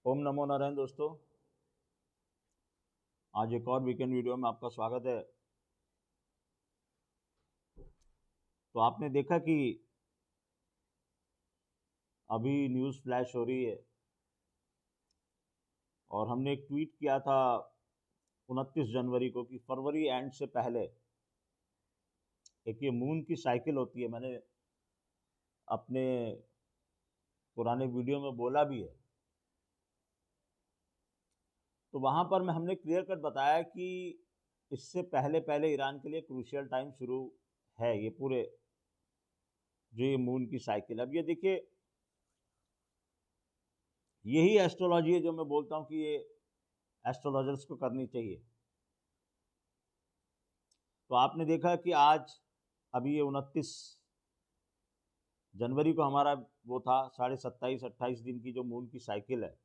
ओम नमो नारायण दोस्तों। आज एक और वीकेंड वीडियो में आपका स्वागत है। तो आपने देखा कि अभी न्यूज़ फ्लैश हो रही है और हमने एक ट्वीट किया था 29 जनवरी को कि फरवरी एंड से पहले एक ये मून की साइकिल होती है। मैंने अपने पुराने वीडियो में बोला भी है। तो वहाँ पर हमने क्लियर कट बताया कि इससे पहले पहले ईरान के लिए क्रूशियल टाइम शुरू है। ये पूरे जो ये मून की साइकिल, अब ये देखिए, यही एस्ट्रोलॉजी है जो मैं बोलता हूँ कि ये एस्ट्रोलॉजर्स को करनी चाहिए। तो आपने देखा कि आज अभी ये 29 जनवरी को हमारा वो था 27.5-28 दिन की जो मून की साइकिल है,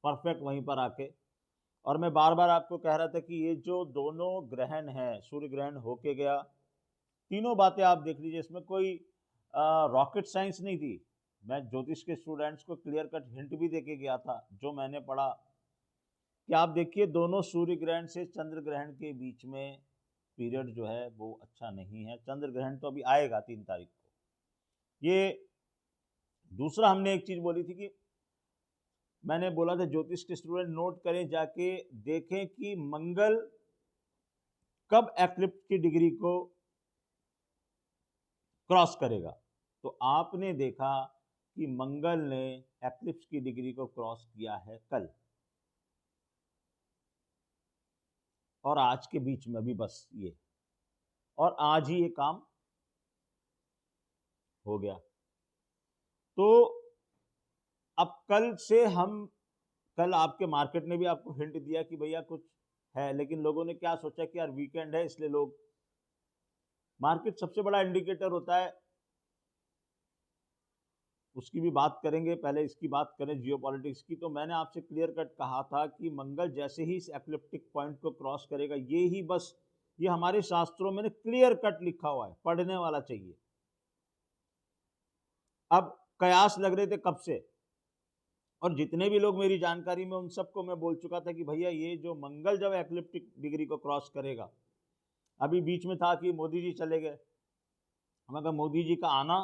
परफेक्ट वहीं पर आके। और मैं बार बार आपको कह रहा था कि ये जो दोनों ग्रहण हैं, सूर्य ग्रहण होके गया, तीनों बातें आप देख लीजिए, इसमें कोई रॉकेट साइंस नहीं थी। मैं ज्योतिष के स्टूडेंट्स को क्लियर कट हिंट भी देके गया था जो मैंने पढ़ा कि आप देखिए दोनों सूर्य ग्रहण से चंद्र ग्रहण के बीच में पीरियड जो है वो अच्छा नहीं है। चंद्र ग्रहण तो अभी आएगा 3 तारीख को। ये दूसरा हमने एक चीज बोली थी कि मैंने बोला था ज्योतिष के स्टूडेंट नोट करें, जाके देखें कि मंगल कब एक्लिप्स की डिग्री को क्रॉस करेगा। तो आपने देखा कि मंगल ने एक्लिप्स की डिग्री को क्रॉस किया है कल और आज के बीच में भी, बस ये, और आज ही ये काम हो गया। तो अब कल से हम, कल आपके मार्केट ने भी आपको हिंट दिया कि भैया कुछ है, लेकिन लोगों ने क्या सोचा कि यार वीकेंड है इसलिए लोग, मार्केट सबसे बड़ा इंडिकेटर होता है, उसकी भी बात करेंगे। पहले इसकी बात करें जियोपॉलिटिक्स की। तो मैंने आपसे क्लियर कट कहा था कि मंगल जैसे ही इस एक्लिप्टिक पॉइंट को क्रॉस करेगा, ये ही बस, ये हमारे शास्त्रों में क्लियर कट लिखा हुआ है, पढ़ने वाला चाहिए। अब कयास लग रहे थे कब से, और जितने भी लोग मेरी जानकारी में, उन सबको मैं बोल चुका था कि भैया ये जो मंगल जब एक्लिप्टिक डिग्री को क्रॉस करेगा, अभी बीच में था कि मोदी जी चले गए, मगर मोदी जी का आना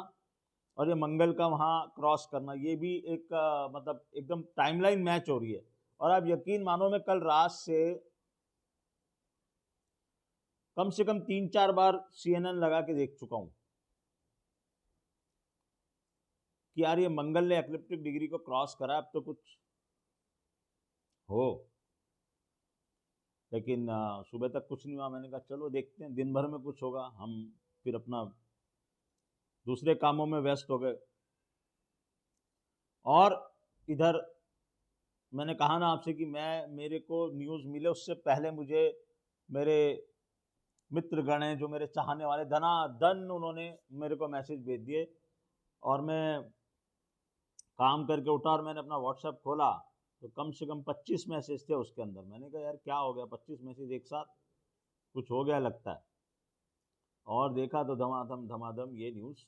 और ये मंगल का वहाँ क्रॉस करना, ये भी एक मतलब एकदम टाइमलाइन मैच हो रही है। और आप यकीन मानो, मैं कल रात से कम 3-4 बार CNN लगा के देख चुका हूं कि यार ये मंगल ने एक्लिप्टिक डिग्री को क्रॉस करा, अब तो कुछ हो। लेकिन सुबह तक कुछ नहीं हुआ। मैंने कहा चलो देखते हैं, दिन भर में कुछ होगा। हम फिर अपना दूसरे कामों में व्यस्त हो गए। और इधर मैंने कहा ना आपसे कि मेरे को न्यूज़ मिले उससे पहले मुझे मेरे मित्रगण हैं, जो मेरे चाहने वाले, धनाधन उन्होंने मेरे को मैसेज भेज दिए। और मैं काम करके उठा और मैंने अपना व्हाट्सएप खोला तो कम से कम 25 मैसेज थे उसके अंदर। मैंने कहा यार क्या हो गया, 25 मैसेज एक साथ, कुछ हो गया लगता है। और देखा तो धमाधम धमाधम ये न्यूज़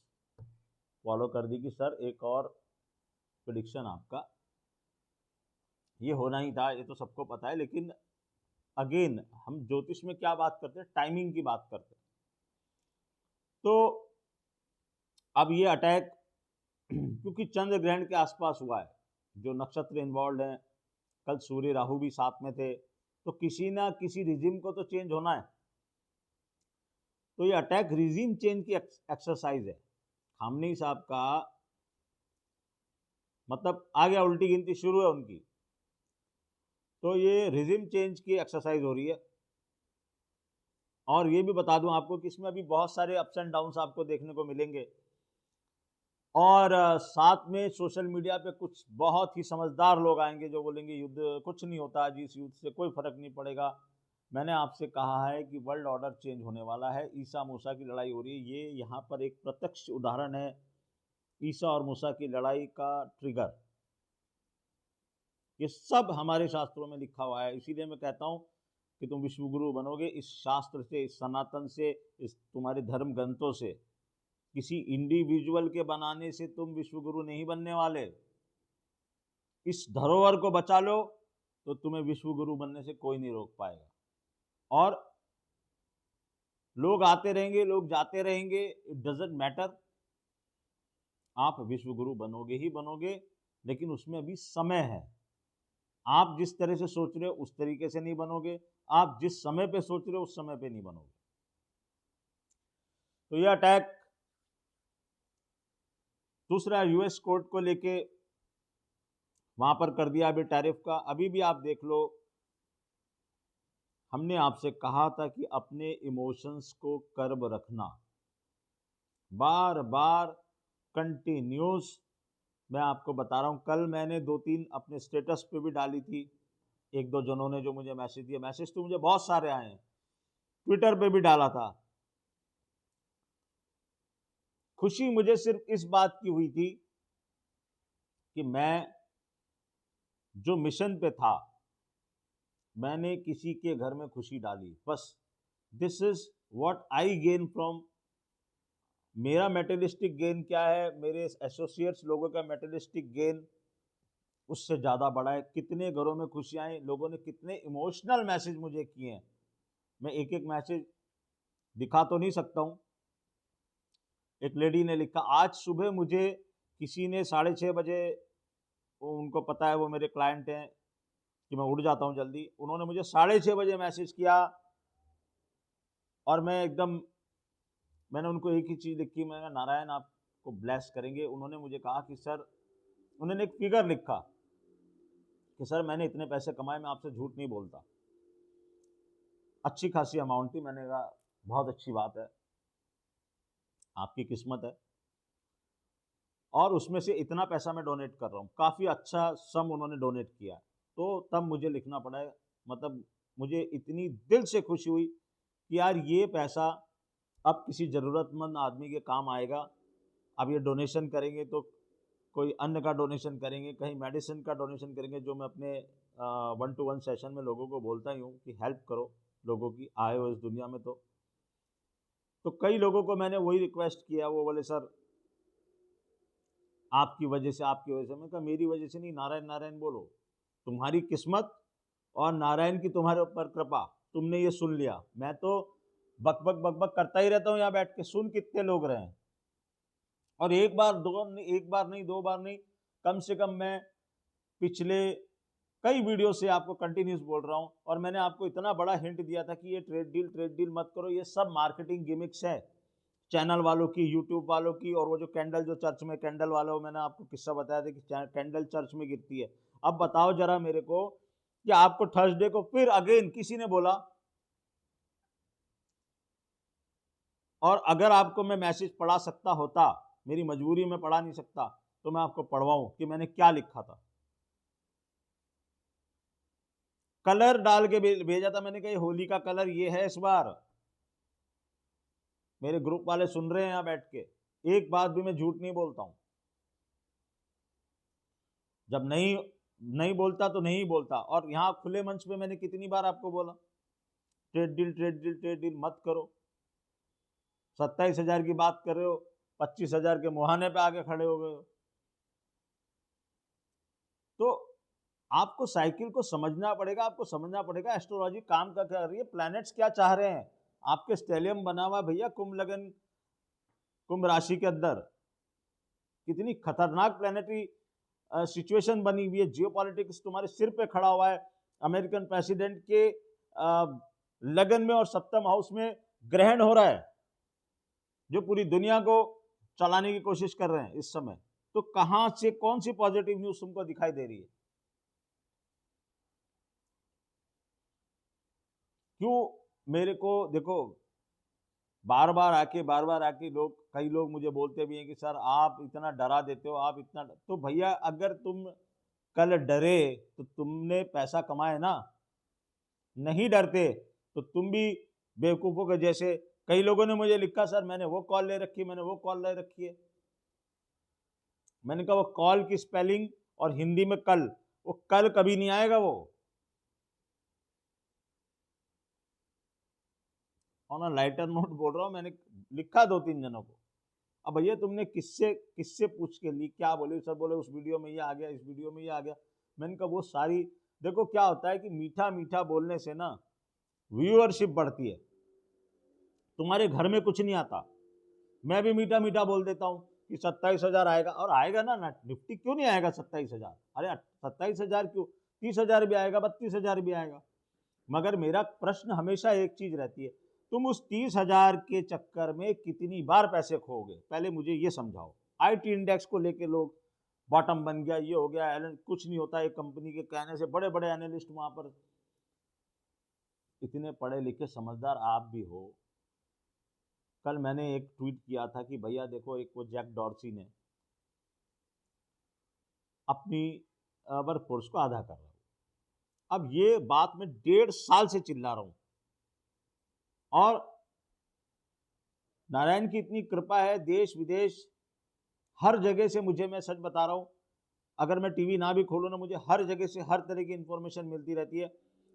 फॉलो कर दी कि सर एक और प्रिडिक्शन आपका, ये होना ही था, ये तो सबको पता है। लेकिन अगेन हम ज्योतिष में क्या बात करते हैं, टाइमिंग की बात करते हैं। तो अब ये अटैक क्योंकि चंद्र ग्रहण के आसपास हुआ है, जो नक्षत्र इन्वॉल्व हैं, कल सूर्य राहु भी साथ में थे, तो किसी ना किसी रिजिम को तो चेंज होना है। तो ये अटैक रिजिम चेंज की एक्सरसाइज है। खामनेई साहब का मतलब आ गया, उल्टी गिनती शुरू है उनकी। तो ये रिजिम चेंज की एक्सरसाइज हो रही है। और ये भी बता दूं आपको कि इसमें अभी बहुत सारे अप्स एंड डाउन्स आपको देखने को मिलेंगे। और साथ में सोशल मीडिया पे कुछ बहुत ही समझदार लोग आएंगे जो बोलेंगे युद्ध कुछ नहीं होता जी, इस युद्ध से कोई फर्क नहीं पड़ेगा। मैंने आपसे कहा है कि वर्ल्ड ऑर्डर चेंज होने वाला है, ईसा मूसा की लड़ाई हो रही है। ये यहाँ पर एक प्रत्यक्ष उदाहरण है ईसा और मूसा की लड़ाई का ट्रिगर। ये सब हमारे शास्त्रों में लिखा हुआ है। इसीलिए मैं कहता हूँ कि तुम विश्वगुरु बनोगे इस शास्त्र से, इस सनातन से, इस तुम्हारे धर्म ग्रंथों से। किसी इंडिविजुअल के बनाने से तुम विश्वगुरु नहीं बनने वाले। इस धरोहर को बचा लो तो तुम्हें विश्व गुरु बनने से कोई नहीं रोक पाएगा। और लोग आते रहेंगे, लोग जाते रहेंगे, इट डजंट मैटर, आप विश्व गुरु बनोगे ही बनोगे, लेकिन उसमें अभी समय है। आप जिस तरह से सोच रहे हो उस तरीके से नहीं बनोगे, आप जिस समय पे सोच रहे हो उस समय पे नहीं बनोगे। तो यह अटैक दूसरा यूएस कोर्ट को लेके वहां पर कर दिया अभी टैरिफ का। अभी भी आप देख लो, हमने आपसे कहा था कि अपने इमोशंस को कर्ब रखना, बार बार कंटिन्यूस मैं आपको बता रहा हूं। कल मैंने 2-3 अपने स्टेटस पे भी डाली थी, 1-2 जनों ने जो मुझे मैसेज दिया, मैसेज तो मुझे बहुत सारे आए हैं, ट्विटर पे भी डाला था। खुशी मुझे सिर्फ इस बात की हुई थी कि मैं जो मिशन पे था, मैंने किसी के घर में खुशी डाली, बस। This is what I gain from, मेरा मेटेरियलिस्टिक गेन क्या है, मेरे एसोसिएट्स लोगों का मेटेरियलिस्टिक गेन उससे ज़्यादा बड़ा है। कितने घरों में खुशियाँ आई, लोगों ने कितने इमोशनल मैसेज मुझे किए हैं, मैं एक एक मैसेज दिखा तो नहीं सकता हूँ। एक लेडी ने लिखा, आज सुबह मुझे किसी ने 6:30 बजे, उनको पता है वो मेरे क्लाइंट हैं कि मैं उठ जाता हूँ जल्दी, उन्होंने मुझे 6:30 बजे मैसेज किया और मैं एकदम, मैंने उनको एक ही चीज़ लिखी, मैंने कहा नारायण आपको ब्लेस करेंगे। उन्होंने मुझे कहा कि सर, उन्होंने एक फिगर लिखा कि सर मैंने इतने पैसे कमाए, मैं आपसे झूठ नहीं बोलता। अच्छी खासी अमाउंट थी। मैंने कहा बहुत अच्छी बात है, आपकी किस्मत है, और उसमें से इतना पैसा मैं डोनेट कर रहा हूँ। काफ़ी अच्छा सम उन्होंने डोनेट किया। तो तब मुझे लिखना पड़ा, मतलब मुझे इतनी दिल से खुशी हुई कि यार ये पैसा अब किसी ज़रूरतमंद आदमी के काम आएगा। अब ये डोनेशन करेंगे तो कोई अन्न का डोनेशन करेंगे, कहीं मेडिसिन का डोनेशन करेंगे, जो मैं अपने 1-to-1 सेशन में लोगों को बोलता ही हूँ कि हेल्प करो लोगों की, आए हो इस दुनिया में। तो कई लोगों को मैंने वही रिक्वेस्ट किया, वो बोले सर आपकी वजह से, आपकी वजह से। मैं कहा मेरी वजह से नहीं, नारायण नारायण बोलो, तुम्हारी किस्मत और नारायण की तुम्हारे ऊपर कृपा, तुमने ये सुन लिया। मैं तो बक बक बक बक करता ही रहता हूँ यहाँ बैठ के, सुन कितने लोग रहे हैं। और एक बार नहीं, 2 बार नहीं, कम से कम मैं पिछले कई वीडियो से आपको कंटिन्यूस बोल रहा हूँ, और मैंने आपको इतना बड़ा हिंट दिया था कि ये ट्रेड डील मत करो, ये सब मार्केटिंग गिमिक्स है चैनल वालों की, यूट्यूब वालों की। और वो जो कैंडल, जो चर्च में कैंडल वाला, वो मैंने आपको किस्सा बताया था कि कैंडल चर्च में गिरती है। अब बताओ जरा मेरे को कि आपको थर्सडे को फिर अगेन किसी ने बोला, और अगर आपको मैं मैसेज पढ़ा सकता होता, मेरी मजबूरी में पढ़ा नहीं सकता, तो मैं आपको पढ़वाऊं कि मैंने क्या लिखा था। कलर डाल के भेजा था मैंने, कहा होली का कलर ये है इस बार। मेरे ग्रुप वाले सुन रहे हैं यहाँ बैठ के, एक बात भी मैं झूठ नहीं बोलता हूं। जब नहीं बोलता तो नहीं बोलता। और यहाँ खुले मंच पे मैंने कितनी बार आपको बोला, ट्रेड डील मत करो। 27,000 की बात कर रहे हो, 25,000 के मुहाने पे आके खड़े हो गए हो। तो आपको साइकिल को समझना पड़ेगा, आपको समझना पड़ेगा एस्ट्रोलॉजी काम का क्या कर रही है, प्लैनेट्स क्या चाह रहे हैं। आपके स्टेलियम बना हुआ भैया कुंभ लगन, कुंभ राशि के अंदर कितनी खतरनाक प्लैनेटरी सिचुएशन बनी हुई है। जियोपॉलिटिक्स तुम्हारे सिर पे खड़ा हुआ है। अमेरिकन प्रेसिडेंट के लगन में और सप्तम हाउस में ग्रहण हो रहा है, जो पूरी दुनिया को चलाने की कोशिश कर रहे हैं इस समय। तो कहां से कौन सी पॉजिटिव न्यूज तुमको दिखाई दे रही है? क्यों मेरे को देखो, बार बार आके लोग, कई लोग मुझे बोलते भी हैं कि सर आप इतना डरा देते हो, आप इतना। तो भैया अगर तुम कल डरे तो तुमने पैसा कमाए ना, नहीं डरते तो तुम भी बेवकूफों के जैसे। कई लोगों ने मुझे लिखा सर मैंने वो कॉल ले रखी है, मैंने वो कॉल ले रखी है। मैंने कहा वो कॉल की स्पेलिंग और हिंदी में कल, वो कल कभी नहीं आएगा वो। ऑन अ लाइटर नोट बोल रहा हूं, मैंने लिखा 2-3 जनों को। अब भैया तुमने किससे पूछ के ली, क्या बोले? सर बोले उस वीडियो में ये आ गया, इस वीडियो में ये आ गया। मैंने कहा वो सारी, देखो क्या होता है कि मीठा मीठा बोलने से ना व्यूअरशिप बढ़ती है। तुम्हारे घर में कुछ नहीं आता, मैं भी मीठा मीठा बोल देता हूँ कि 27,000 आएगा, और आएगा ना, निफ्टी क्यों नहीं आएगा 27,000? अरे 27,000 क्यों, 30,000 भी आएगा, 32,000 भी आएगा। मगर मेरा प्रश्न हमेशा एक चीज रहती है, तुम उस 30,000 के चक्कर में कितनी बार पैसे खोओगे, पहले मुझे ये समझाओ। आईटी इंडेक्स को लेके लोग बॉटम बन गया, ये हो गया, कुछ नहीं होता, एक कंपनी के कहने से बड़े बड़े एनालिस्ट वहां पर, इतने पढ़े लिखे समझदार आप भी हो। कल मैंने एक ट्वीट किया था कि भैया देखो, एक वो जैक डॉर्सी ने अपनी वर्कफोर्स को आधा कर रहा हूं। अब ये बात मैं 1.5 साल से चिल्ला रहा हूं, और नारायण की इतनी कृपा है, देश विदेश हर जगह से मुझे, मैं सच बता रहा हूं, अगर मैं टीवी ना भी खोलूं ना, मुझे हर जगह से हर तरह की इंफॉर्मेशन मिलती रहती है,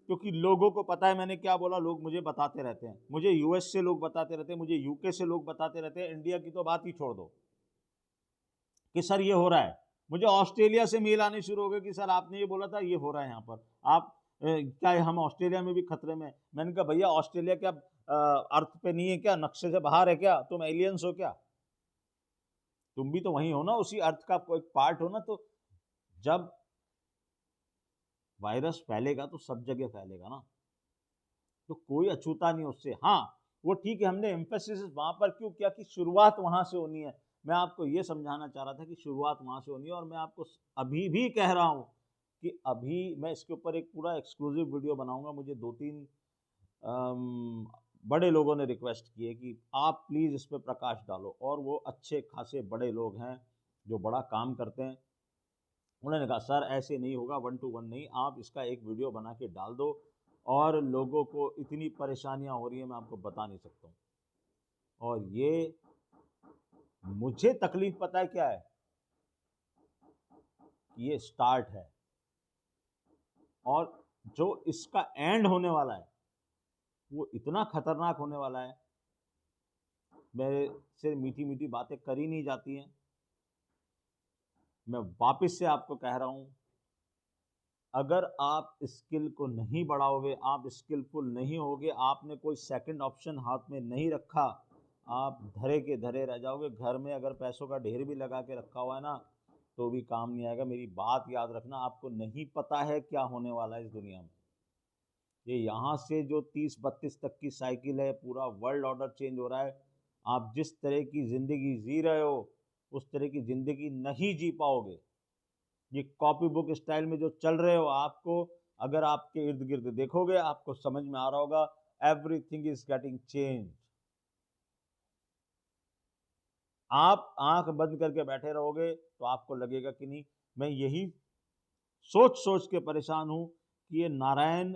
क्योंकि लोगों को पता है मैंने क्या बोला, लोग मुझे बताते रहते हैं, मुझे यूएस से लोग बताते रहते हैं, मुझे यूके से लोग बताते रहते हैं, इंडिया की तो बात ही छोड़ दो कि सर ये हो रहा है। मुझे ऑस्ट्रेलिया से मेल आने शुरू हो गए कि सर आपने ये बोला था, ये हो रहा है यहाँ पर, आप क्या हम ऑस्ट्रेलिया में भी खतरे में? मैंने कहा भैया ऑस्ट्रेलिया क्या अर्थ पे नहीं है क्या, नक्शे से बाहर है क्या, तुम एलियंस हो क्या? तुम भी तो वही हो ना, उसी अर्थ का कोई पार्ट हो ना। तो जब वायरस फैलेगा तो सब जगह फैलेगा ना, तो कोई अछूता नहीं उससे। हाँ वो ठीक है, हमने एम्फेसिस वहां पर क्यों किया कि शुरुआत वहां से होनी है। मैं आपको ये समझाना चाह रहा था कि शुरुआत वहां से होनी है, और मैं आपको अभी भी कह रहा हूं कि अभी मैं इसके ऊपर एक पूरा एक्सक्लूसिव वीडियो बनाऊंगा। मुझे 2-3 बड़े लोगों ने रिक्वेस्ट की है कि आप प्लीज़ इस पर प्रकाश डालो, और वो अच्छे खासे बड़े लोग हैं जो बड़ा काम करते हैं। उन्होंने कहा सर ऐसे नहीं होगा, 1 to 1 नहीं, आप इसका एक वीडियो बना के डाल दो, और लोगों को इतनी परेशानियां हो रही है मैं आपको बता नहीं सकता हूँ। और ये मुझे तकलीफ पता है क्या है, ये स्टार्ट है, और जो इसका एंड होने वाला है वो इतना खतरनाक होने वाला है, मेरे से मीठी मीठी बातें करी नहीं जाती हैं। मैं वापस से आपको कह रहा हूं, अगर आप स्किल को नहीं बढ़ाओगे, आप स्किलफुल नहीं होगे, आपने कोई सेकंड ऑप्शन हाथ में नहीं रखा, आप धरे के धरे रह जाओगे। घर में अगर पैसों का ढेर भी लगा के रखा हुआ है ना, तो भी काम नहीं आएगा। मेरी बात याद रखना, आपको नहीं पता है क्या होने वाला है इस दुनिया में। ये यहाँ से जो 30-32 तक की साइकिल है, पूरा वर्ल्ड ऑर्डर चेंज हो रहा है। आप जिस तरह की ज़िंदगी जी रहे हो उस तरह की ज़िंदगी नहीं जी पाओगे। ये कॉपी बुक स्टाइल में जो चल रहे हो, आपको अगर आपके इर्द गिर्द देखोगे आपको समझ में आ रहा होगा, एवरीथिंग इज गेटिंग चेंज। आप आंख बंद करके बैठे रहोगे तो आपको लगेगा कि नहीं। मैं यही सोच सोच के परेशान हूं कि ये नारायण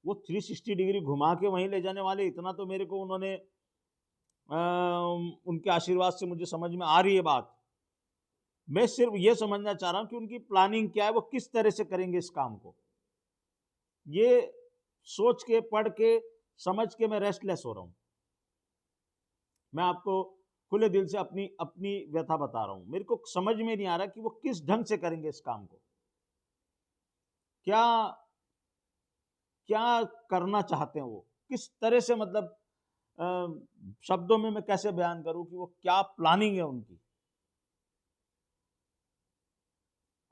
वो 360 डिग्री घुमा के वहीं ले जाने वाले, इतना तो मेरे को उन्होंने उनके आशीर्वाद से मुझे समझ में आ रही है बात। मैं सिर्फ ये समझना चाह रहा हूं कि उनकी प्लानिंग क्या है, वो किस तरह से करेंगे इस काम को। ये सोच के, पढ़ के, समझ के मैं रेस्टलेस हो रहा हूं। मैं आपको खुले दिल से अपनी अपनी व्यथा बता रहा हूं। मेरे को समझ में नहीं आ रहा कि वो किस ढंग से करेंगे इस काम को, क्या क्या करना चाहते हैं, वो किस तरह से, मतलब शब्दों में मैं कैसे बयान करूं कि वो क्या प्लानिंग है उनकी।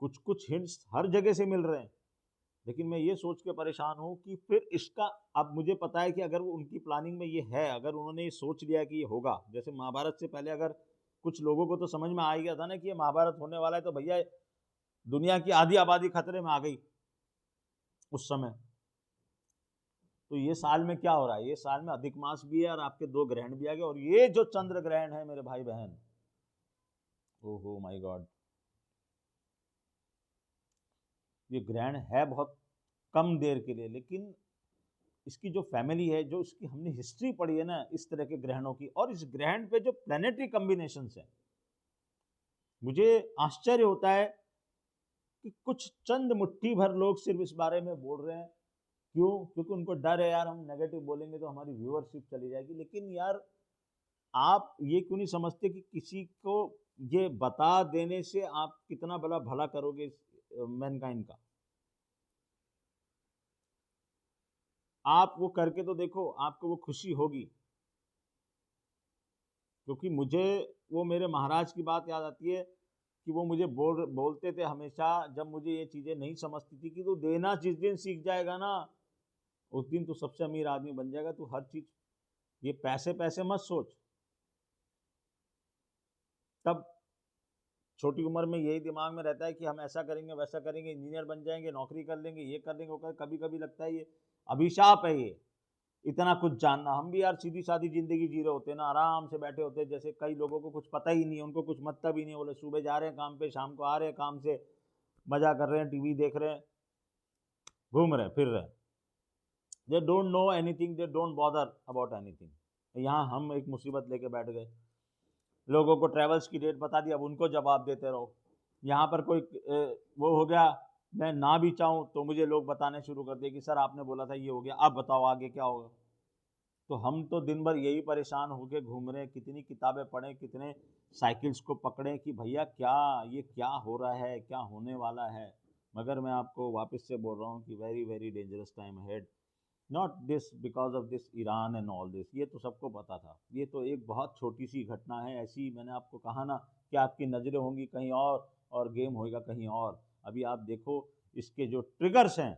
कुछ कुछ हिंट्स हर जगह से मिल रहे हैं, लेकिन मैं ये सोच के परेशान हूं कि फिर इसका, अब मुझे पता है कि अगर वो उनकी प्लानिंग में ये है, अगर उन्होंने ये सोच लिया कि ये होगा, जैसे महाभारत से पहले अगर कुछ लोगों को तो समझ में आ गया था ना कि ये महाभारत होने वाला है, तो भैया दुनिया की आधी आबादी खतरे में आ गई उस समय। तो ये साल में क्या हो रहा है, ये साल में अधिक मास भी है और आपके 2 ग्रहण भी आ गए, और ये जो चंद्र ग्रहण है मेरे भाई बहन, ओहो माय गॉड, ये ग्रहण है बहुत कम देर के लिए, लेकिन इसकी जो फैमिली है, जो इसकी हमने हिस्ट्री पढ़ी है ना इस तरह के ग्रहणों की, और इस ग्रहण पे जो प्लेनेटरी कॉम्बिनेशंस है, मुझे आश्चर्य होता है कि कुछ चंद मुट्ठी भर लोग सिर्फ इस बारे में बोल रहे हैं। क्यों? क्योंकि उनको डर है यार, हम नेगेटिव बोलेंगे तो हमारी व्यूअरशिप चली जाएगी। लेकिन यार आप ये क्यों नहीं समझते कि किसी को ये बता देने से आप कितना बड़ा भला करोगे मैनकाइंड का। आप वो करके तो देखो, आपको वो खुशी होगी। क्योंकि मुझे वो मेरे महाराज की बात याद आती है कि वो मुझे बोलते थे हमेशा, जब मुझे ये चीज़ें नहीं समझती थी, कि तू देना जिस दिन सीख जाएगा ना, उस दिन तू सबसे अमीर आदमी बन जाएगा। तू हर चीज़, ये पैसे पैसे मत सोच। तब छोटी उम्र में यही दिमाग में रहता है कि हम ऐसा करेंगे, वैसा करेंगे, इंजीनियर बन जाएंगे, नौकरी कर लेंगे, ये कर लेंगे, वो कर। कभी कभी लगता है ये अभिशाप है, ये इतना कुछ जानना। हम भी यार सीधी सादी जिंदगी जी रहे होते हैं ना, आराम से बैठे होते हैं। जैसे कई लोगों को कुछ पता ही नहीं है, उनको कुछ मतलब ही नहीं है। बोले सुबह जा रहे हैं काम पे, शाम को आ रहे हैं काम से, मजा कर रहे हैं, टीवी देख रहे हैं, घूम रहे हैं, फिर रहे हैं। They don't know anything, they don't bother about anything. यहाँ हम एक मुसीबत लेके बैठ गए, लोगों को ट्रेवल्स की डेट बता दी, अब उनको जवाब देते रहो। यहाँ पर कोई वो हो गया, मैं ना भी चाहूँ तो मुझे लोग बताने शुरू कर दिए कि सर आपने बोला था ये हो गया, अब बताओ आगे क्या होगा। तो हम तो दिन भर यही परेशान होके घूम रहे हैं, कितनी किताबें पढ़ें, कितने साइकिल्स को पकड़ें कि भैया क्या ये क्या हो रहा है, क्या होने वाला है। मगर मैं आपको वापस से बोल रहा हूँ कि very very dangerous time head. Not this because of this Iran and all this, ये तो सबको पता था। ये तो एक बहुत छोटी सी घटना है। ऐसी मैंने आपको कहा ना कि आपकी नज़रें होंगी कहीं और गेम होएगा कहीं और। अभी आप देखो इसके जो ट्रिगर्स हैं,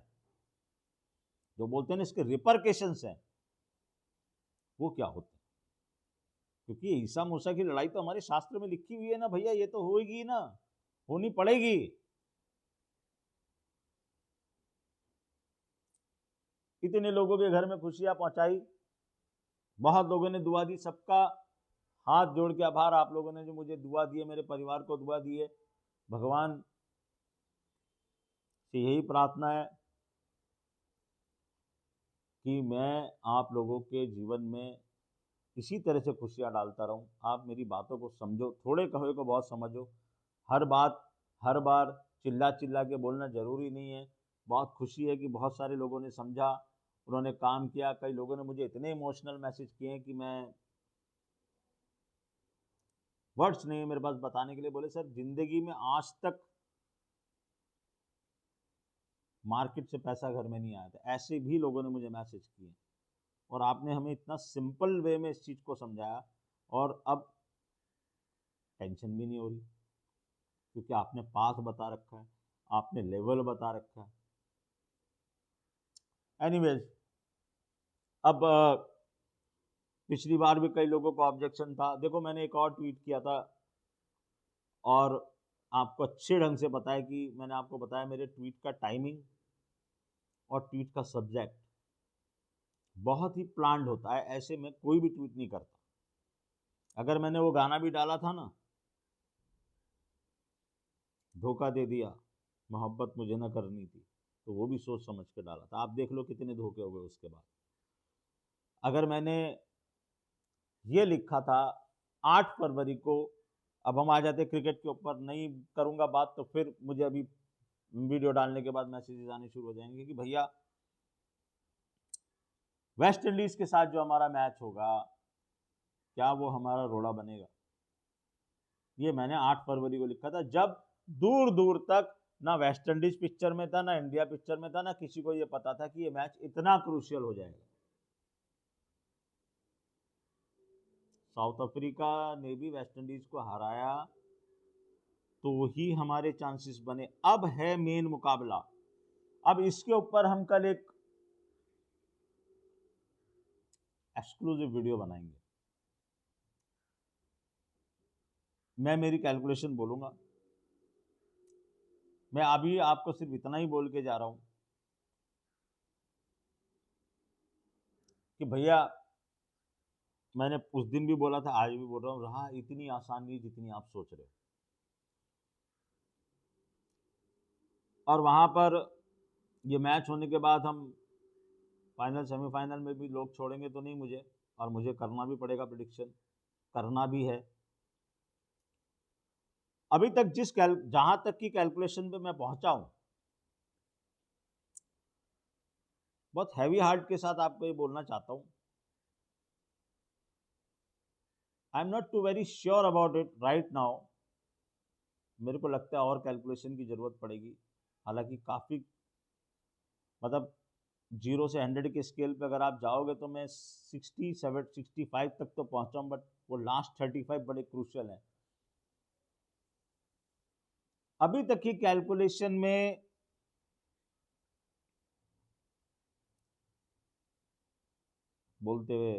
जो बोलते हैं ना इसके रिपरकेशंस हैं, वो क्या होते हैं। क्योंकि ईसा मूसा की लड़ाई तो हमारे शास्त्र में लिखी हुई है ना भैया, ये तो होगी ना, होनी पड़ेगी। इतने लोगों के घर में खुशियां पहुंचाई, बहुत लोगों ने दुआ दी, सबका हाथ जोड़ के आभार आप लोगों ने जो मुझे दुआ दी है, मेरे परिवार को दुआ दी है। भगवान से यही प्रार्थना है कि मैं आप लोगों के जीवन में इसी तरह से खुशियां डालता रहूं। आप मेरी बातों को समझो, थोड़े कहे को बहुत समझो। हर बात हर बार चिल्ला चिल्ला के बोलना ज़रूरी नहीं है। बहुत खुशी है कि बहुत सारे लोगों ने समझा, उन्होंने काम किया। कई लोगों ने मुझे इतने इमोशनल मैसेज किए हैं कि मैं वर्ड्स नहीं है मेरे पास बताने के लिए। बोले सर जिंदगी में आज तक मार्केट से पैसा घर में नहीं आया था, ऐसे भी लोगों ने मुझे मैसेज किए। और आपने हमें इतना सिंपल वे में इस चीज़ को समझाया, और अब टेंशन भी नहीं हो रही, क्योंकि आपने पाथ बता रखा है, आपने लेवल बता रखा है। एनीवेज, अब पिछली बार भी कई लोगों को ऑब्जेक्शन था। देखो मैंने एक और ट्वीट किया था, और आपको अच्छे ढंग से पता है कि मैंने आपको बताया मेरे ट्वीट का टाइमिंग और ट्वीट का सब्जेक्ट बहुत ही प्लान्ड होता है। ऐसे में कोई भी ट्वीट नहीं करता। अगर मैंने वो गाना भी डाला था ना, धोखा दे दिया, मोहब्बत मुझे न करनी थी, तो वो भी सोच समझ के डाला था। आप देख लो कितने धोखे हो गए उसके बाद। अगर मैंने ये लिखा था 8 फरवरी को, अब हम आ जाते क्रिकेट के ऊपर, नहीं करूंगा बात तो फिर मुझे अभी वीडियो डालने के बाद मैसेजेस आने शुरू हो जाएंगे कि भैया वेस्ट इंडीज के साथ जो हमारा मैच होगा, क्या वो हमारा रोड़ा बनेगा। ये मैंने 8 फरवरी को लिखा था, जब दूर दूर तक ना वेस्ट इंडीज पिक्चर में था, ना इंडिया पिक्चर में था, ना किसी को ये पता था कि ये मैच इतना क्रूशियल हो जाएगा। साउथ अफ्रीका ने भी वेस्ट इंडीज को हराया तो ही हमारे चांसेस बने। अब है मेन मुकाबला। अब इसके ऊपर हम कल एक एक्सक्लूसिव वीडियो बनाएंगे। मैं मेरी कैलकुलेशन बोलूंगा। मैं अभी आपको सिर्फ इतना ही बोल के जा रहा हूं कि भैया, मैंने उस दिन भी बोला था, आज भी बोल रहा हूं, रहा इतनी आसान नहीं जितनी आप सोच रहे हो। और वहां पर ये मैच होने के बाद हम फाइनल सेमीफाइनल में भी लोग छोड़ेंगे तो नहीं मुझे, और मुझे करना भी पड़ेगा, प्रिडिक्शन करना भी है। अभी तक जहां तक की कैलकुलेशन पे मैं पहुंचा हूं, बहुत हैवी हार्ट के साथ आपको ये बोलना चाहता हूं, I am not too very sure about it right now, मेरे को लगता है और कैलकुलेशन की ज़रूरत पड़ेगी। हालांकि काफ़ी मतलब 0 से 100 के स्केल पे अगर आप जाओगे तो मैं 67 65 तक तो पहुंचा हूं, बट वो लास्ट 35 बड़े क्रूशियल हैं। अभी तक की कैलकुलेशन में बोलते हुए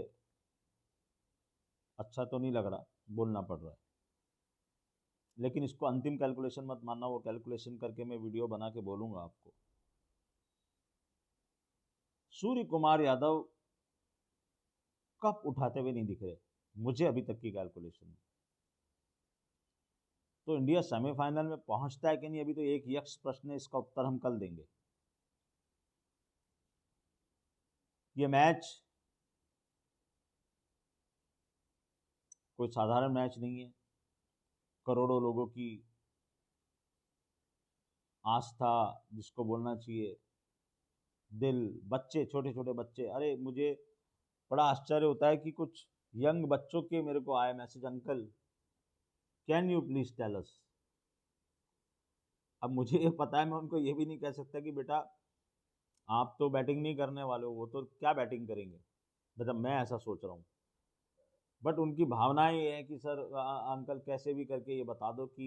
अच्छा तो नहीं लग रहा, बोलना पड़ रहा है, लेकिन इसको अंतिम कैलकुलेशन मत मानना, वो कैलकुलेशन करके मैं वीडियो बना के बोलूंगा आपको। सूर्य कुमार यादव कप उठाते हुए नहीं दिख रहे मुझे अभी तक की कैलकुलेशन में। तो इंडिया सेमीफाइनल में पहुंचता है कि नहीं, अभी तो एक यक्ष प्रश्न है, इसका उत्तर हम कल देंगे। ये मैच कोई साधारण मैच नहीं है। करोड़ों लोगों की आस्था, जिसको बोलना चाहिए दिल, बच्चे, छोटे छोटे बच्चे, अरे मुझे बड़ा आश्चर्य होता है कि कुछ यंग बच्चों के मेरे को आए message, uncle can you please tell us. अब मुझे ये पता है, मैं उनको ये भी नहीं कह सकता कि बेटा आप तो बैटिंग नहीं करने वाले हो, वो तो क्या बैटिंग करेंगे, मतलब मैं ऐसा सोच रहा हूँ। बट उनकी भावनाएं ये है कि सर अंकल कैसे भी करके ये बता दो कि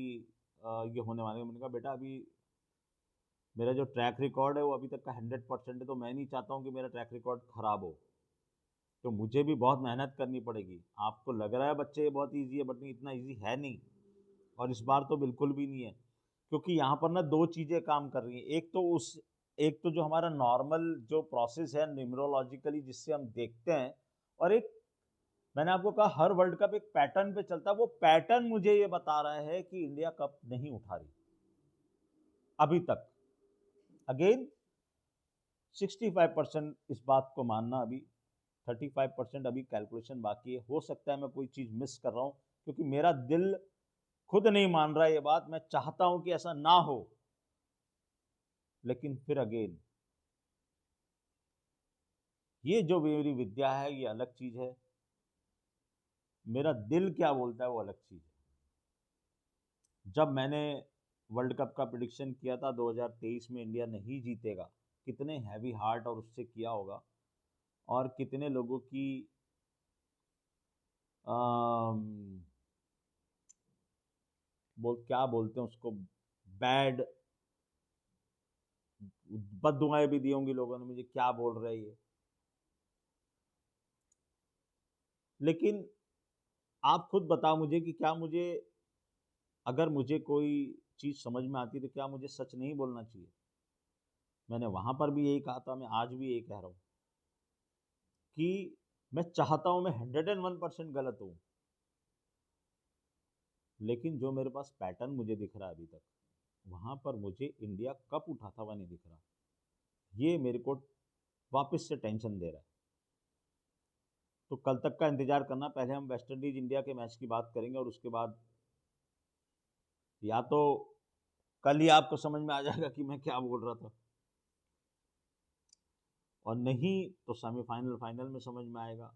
ये होने वाले हैं। मैंने कहा बेटा अभी मेरा जो ट्रैक रिकॉर्ड है वो अभी तक का 100% है, तो मैं नहीं चाहता हूँ कि मेरा ट्रैक रिकॉर्ड खराब हो, तो मुझे भी बहुत मेहनत करनी पड़ेगी। आपको लग रहा है बच्चे ये बहुत ईजी है, बट नहीं, इतना ईजी है नहीं, और इस बार तो बिल्कुल भी नहीं है। क्योंकि यहाँ पर ना दो चीज़ें काम कर रही हैं। एक तो जो हमारा नॉर्मल जो प्रोसेस है न्यूमरोलॉजिकली जिससे हम देखते हैं, और एक मैंने आपको कहा हर वर्ल्ड कप एक पैटर्न पे चलता है। वो पैटर्न मुझे ये बता रहा है कि इंडिया कप नहीं उठा रही अभी तक। अगेन 65% इस बात को मानना, अभी 35% अभी कैलकुलेशन बाकी है। हो सकता है मैं कोई चीज़ मिस कर रहा हूँ, क्योंकि मेरा दिल खुद नहीं मान रहा है ये बात। मैं चाहता हूं कि ऐसा ना हो, लेकिन फिर अगेन ये जो मेरी विद्या है ये अलग चीज है, मेरा दिल क्या बोलता है वो अलग चीज है। जब मैंने वर्ल्ड कप का प्रिडिक्शन किया था 2023 में इंडिया नहीं जीतेगा, कितने हैवी हार्ट और उससे किया होगा, और कितने लोगों की आम, क्या बोलते हैं उसको, बैड बददुआएं भी दी होंगी लोगों ने मुझे, क्या बोल रहे हैं ये। लेकिन आप खुद बताओ मुझे कि क्या मुझे, अगर मुझे कोई चीज़ समझ में आती है तो क्या मुझे सच नहीं बोलना चाहिए? मैंने वहां पर भी यही कहा था, मैं आज भी यही कह रहा हूँ कि मैं चाहता हूं मैं 101% गलत हूं, लेकिन जो मेरे पास पैटर्न मुझे दिख रहा है अभी तक, वहां पर मुझे इंडिया कप उठाता हुआ नहीं दिख रहा। ये मेरे को वापस से टेंशन दे रहा है। तो कल तक का इंतजार करना, पहले हम वेस्ट इंडीज इंडिया के मैच की बात करेंगे, और उसके बाद या तो कल ही आपको समझ में आ जाएगा कि मैं क्या बोल रहा था, और नहीं तो सेमीफाइनल फाइनल में समझ में आएगा।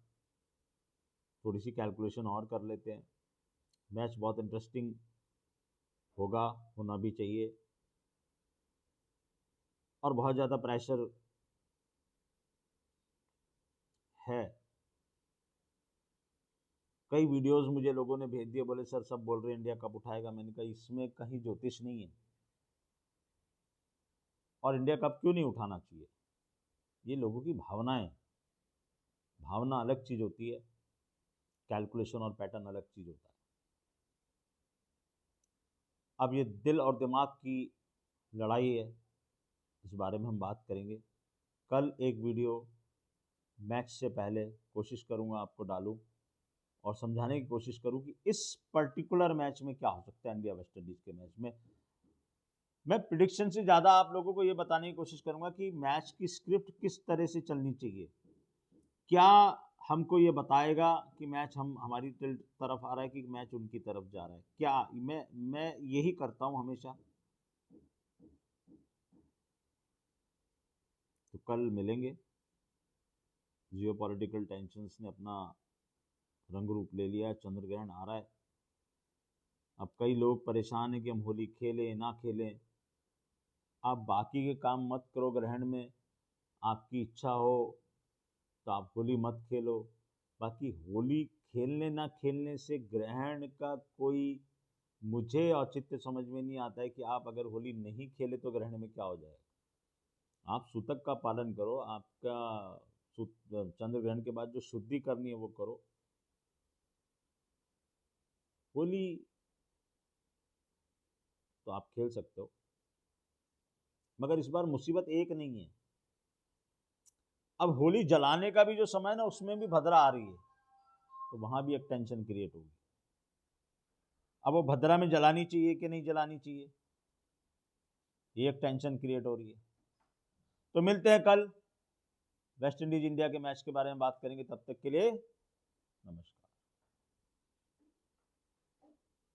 थोड़ी सी कैलकुलेशन और कर लेते हैं। मैच बहुत इंटरेस्टिंग होगा, होना भी चाहिए, और बहुत ज़्यादा प्रेशर है। कई वीडियोस मुझे लोगों ने भेज दिए, बोले सर सब बोल रहे हैं इंडिया कप उठाएगा। मैंने कहा इसमें कहीं ज्योतिष नहीं है, और इंडिया कप क्यों नहीं उठाना चाहिए, ये लोगों की भावनाएं। भावना अलग चीज़ होती है, कैलकुलेशन और पैटर्न अलग चीज़ होता है। अब ये दिल और दिमाग की लड़ाई है, इस बारे में हम बात करेंगे कल। एक वीडियो मैच से पहले कोशिश करूंगा आपको डालूं, और समझाने की कोशिश करूं कि इस पर्टिकुलर मैच में क्या हो सकता है। इंडिया वेस्ट इंडीज के मैच में मैं प्रिडिक्शन से ज़्यादा आप लोगों को ये बताने की कोशिश करूंगा कि मैच की स्क्रिप्ट किस तरह से चलनी चाहिए। क्या हमको ये बताएगा कि मैच हम हमारी तरफ आ रहा है कि मैच उनकी तरफ जा रहा है? क्या मैं यही करता हूं हमेशा। तो कल मिलेंगे। जियो पॉलिटिकल टेंशन ने अपना रंग रूप ले लिया है, चंद्र ग्रहण आ रहा है, अब कई लोग परेशान हैं कि हम होली खेलें ना खेलें। आप बाकी के काम मत करो ग्रहण में, आपकी इच्छा हो तो आप होली मत खेलो। बाकी होली खेलने ना खेलने से ग्रहण का कोई मुझे औचित्य समझ में नहीं आता है कि आप अगर होली नहीं खेले तो ग्रहण में क्या हो जाएगा। आप सूतक का पालन करो, आपका चंद्र ग्रहण के बाद जो शुद्धि करनी है वो करो। होली तो आप खेल सकते हो, मगर इस बार मुसीबत एक नहीं है। अब होली जलाने का भी जो समय है ना, उसमें भी भद्रा आ रही है, तो वहां भी एक टेंशन क्रिएट होगी। अब वो भद्रा में जलानी चाहिए कि नहीं जलानी चाहिए, ये एक टेंशन क्रिएट हो रही है। तो मिलते हैं कल, वेस्ट इंडीज इंडिया के मैच के बारे में बात करेंगे। तब तक के लिए नमस्कार।